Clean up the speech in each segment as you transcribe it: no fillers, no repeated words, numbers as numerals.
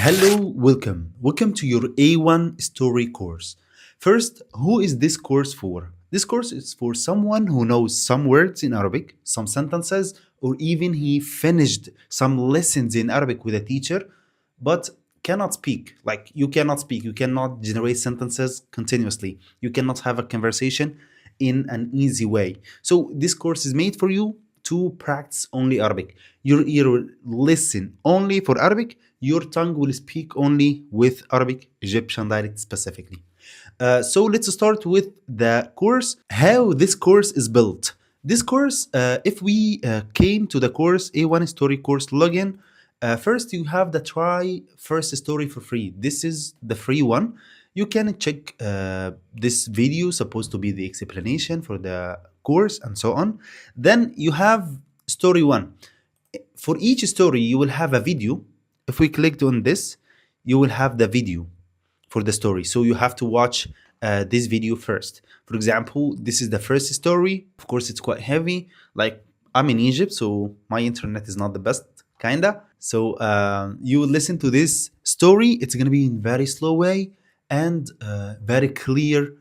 Hello, welcome. Welcome to your A1 story course. First, who is this course for? This course is for someone who knows some words in Arabic, some sentences, or even he finished some lessons in Arabic with a teacher, but cannot speak. Like you cannot speak, you cannot generate sentences continuously, you cannot have a conversation in an easy way. So, this course is made for you to practice only Arabic. Your ear will listen only for Arabic. Your tongue will speak only with Arabic, Egyptian dialect specifically. So let's start with the course, how this course is built. This course, if we came to the course A1 story course login, first you have the try first story for free. This is the free one. You can check this video, supposed to be the explanation for the course and so on. Then you have story one. For each story, you will have a video. If we clicked on this, you will have the video for the story. So you have to watch this video first. For example, this is the first story. Of course, it's quite heavy. Like I'm in Egypt, so my internet is not the best, kinda. So you will listen to this story. It's gonna be in very slow way and very clear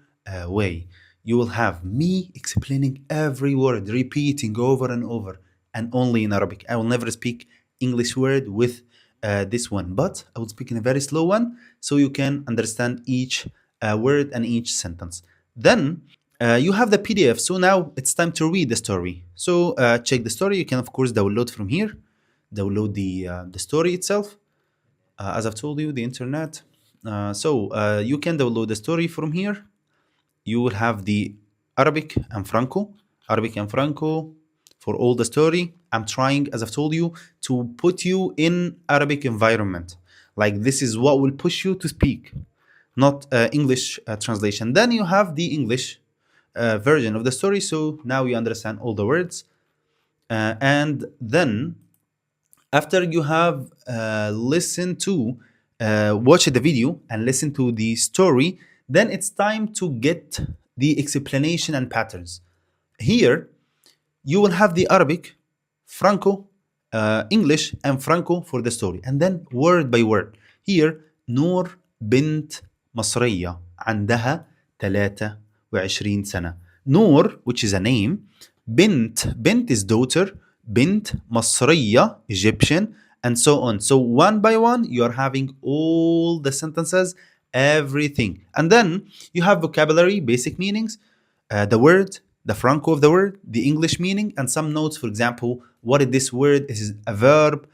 way. You will have me explaining every word, repeating over and over, and only in Arabic. I will never speak English word with this one, but I will speak in a very slow one so you can understand each word and each sentence. Then you have the PDF. So now it's time to read the story. So check the story. You can of course download from here. Download the story itself. As I've told you, the internet. So you can download the story from here. You will have the Arabic and Franco. Arabic and Franco for all the story. I'm trying, as I've told you, to put you in Arabic environment. Like this is what will push you to speak, not English translation. Then you have the English version of the story. So now you understand all the words. And then after you have listened to, watched the video and listened to the story, then it's time to get the explanation and patterns. Here, you will have the Arabic, Franco, English, and Franco for the story. And then word by word. Here, نور بنت مصرية عندها 23 سنة. نور, which is a name. Bint is daughter. Bint مصرية, Egyptian, and so on. So one by one, you are having all the sentences, everything. And then you have vocabulary, basic meanings, the word, the Franco of the word, the English meaning, and some notes. For example, what is this word? Is it a verb?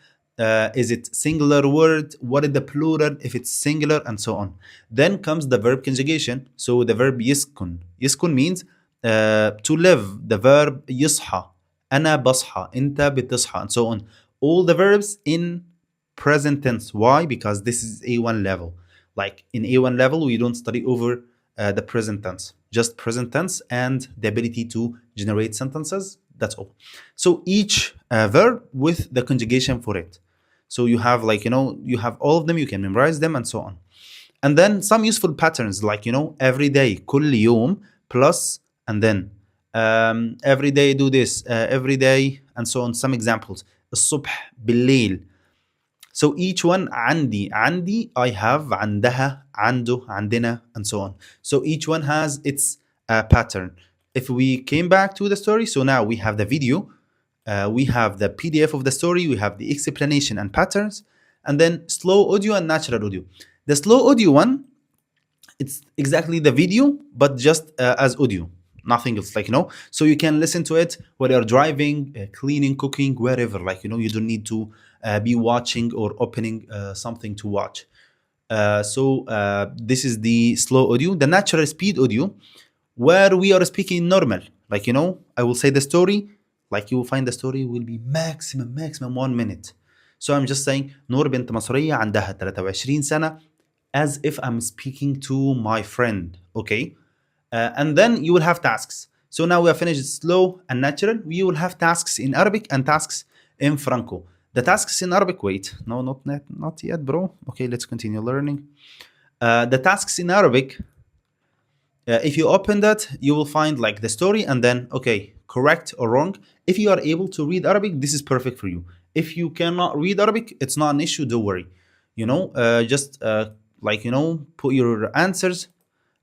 Is it singular word? What is the plural if it's singular, and so on. Then comes the verb conjugation. So the verb يسكن. يسكن means to live. The verb يصحى. أنا بصحى. أنت بتصحى, and so on. All the verbs in present tense. Why? Because this is A1 level. Like in A1 level, we don't study over the present tense, just present tense and the ability to generate sentences. That's all. So each verb with the conjugation for it. So you have you have all of them, you can memorize them and so on. And then some useful patterns like, every day, كل يوم plus, and then every day do this, every day, and so on. Some examples. الصبح, بالليل. So each one, عندي, I have, عندها, عنده, عندنا, and so on. So each one has its pattern. If we came back to the story, so now we have the video, we have the PDF of the story, we have the explanation and patterns, and then slow audio and natural audio. The slow audio one, it's exactly the video, but just as audio. Nothing else, so you can listen to it while you're driving, cleaning, cooking, wherever, you don't need to be watching or opening something to watch. So this is the slow audio. The natural speed audio, where we are speaking normal, I will say the story, you will find the story will be maximum 1 minute. So I'm just saying نور بنت مصرية عندها 23 سنة, as if I'm speaking to my friend, okay? And then you will have tasks. So now we have finished slow and natural. We will have tasks in Arabic and tasks in Franco. The tasks in Arabic, wait, no, not yet, bro. Okay, let's continue learning. The tasks in Arabic, if you open that, you will find the story and then, okay, correct or wrong. If you are able to read Arabic, this is perfect for you. If you cannot read Arabic, it's not an issue, don't worry. just put your answers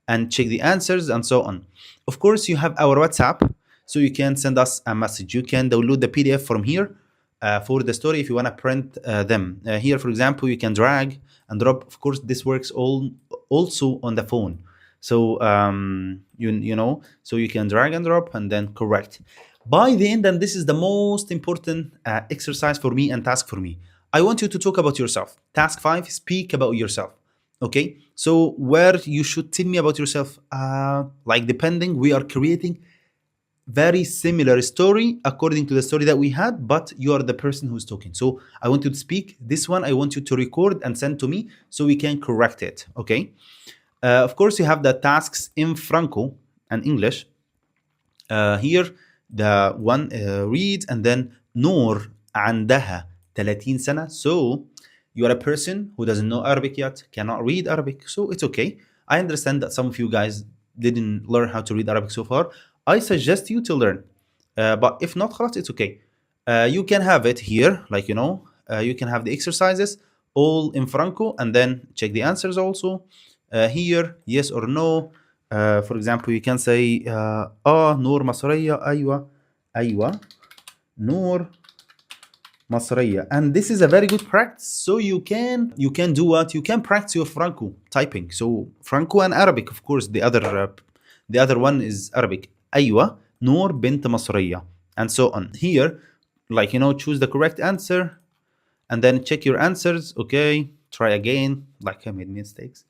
and check the answers and so on. Of course, you have our WhatsApp, so you can send us a message. You can download the PDF from here for the story if you want to print them. Here, for example, you can drag and drop. Of course, this works also on the phone. So so you can drag and drop and then correct. By the end, and this is the most important exercise for me and task for me, I want you to talk about yourself. Task 5, speak about yourself. Okay, so where you should tell me about yourself, depending, we are creating very similar story according to the story that we had, but you are the person who's talking. So I want you to speak. This one I want you to record and send to me so we can correct it. Okay. Of course, you have the tasks in Franco and English. Here, the one reads, and then نور عندها 30 سنة. So you are a person who doesn't know Arabic yet, cannot read Arabic. So it's okay. I understand that some of you guys didn't learn how to read Arabic so far. I suggest you to learn. But if not, خلاص, it's okay. You can have it here, you can have the exercises all in Franco and then check the answers also. Here, yes or no. For example, you can say نور مصرية. أيوة نور مصرية. And this is a very good practice. So you can do what? You can practice your Franco typing. So Franco and Arabic, of course. The other one is Arabic. أيوة نور بنت مصرية. And so on. Here, choose the correct answer and then check your answers. Okay, try again. I made mistakes.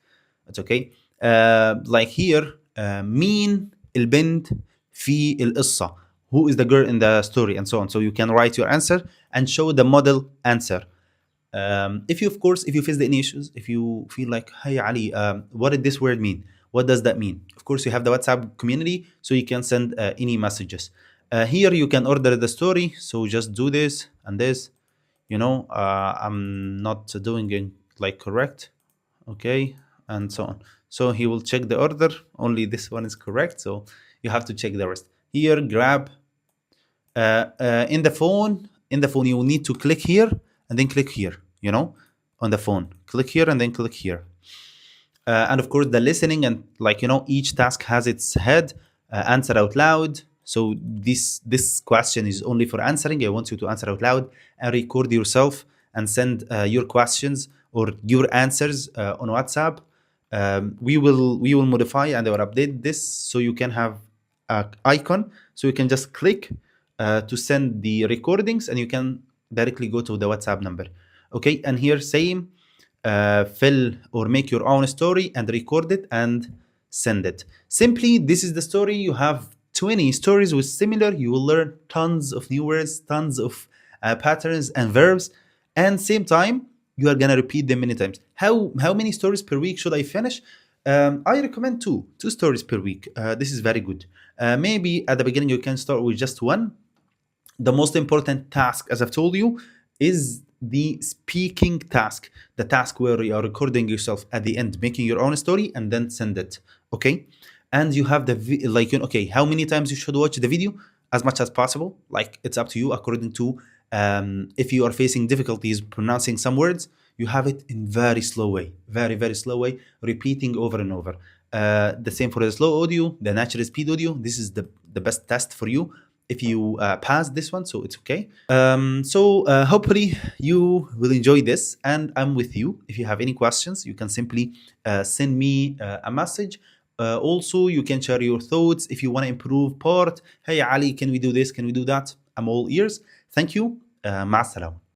It's okay. Here, مين البنت في القصة? Who is the girl in the story, and so on. So you can write your answer and show the model answer. If you face any issues, if you feel like, hey Ali, what did this word mean? What does that mean? Of course, you have the WhatsApp community, so you can send any messages. Here you can order the story. So just do this and this. I'm not doing it correct. Okay, and so on. So he will check the order. Only this one is correct. So you have to check the rest. Here, grab. In the phone, you will need to click here and then click here. On the phone, click here and then click here. And of course, the listening and each task has its head. Answer out loud. So this question is only for answering. I want you to answer out loud and record yourself and send your questions or your answers on WhatsApp. We will modify and I will update this so you can have an icon. So you can just click to send the recordings and you can directly go to the WhatsApp number. Okay, and here same, fill or make your own story and record it and send it. Simply, this is the story. You have 20 stories with similar. You will learn tons of new words, tons of patterns and verbs, and same time you are gonna repeat them many times. How many stories per week should I finish? I recommend two stories per week. This is very good. Maybe at the beginning you can start with just one. The most important task, as I've told you, is the speaking task, the task where you are recording yourself at the end, making your own story and then send it. Okay, and you have the okay, how many times you should watch the video? As much as possible. It's up to you according to if you are facing difficulties pronouncing some words, you have it in very slow way, very, very slow way, repeating over and over. The same for the slow audio, the natural speed audio. This is the best test for you if you pass this one, so it's okay. Hopefully you will enjoy this, and I'm with you. If you have any questions, you can simply send me a message. Also, you can share your thoughts. If you want to improve part, hey Ali, can we do this? Can we do that? I'm all ears. Thank you. مع السلامة.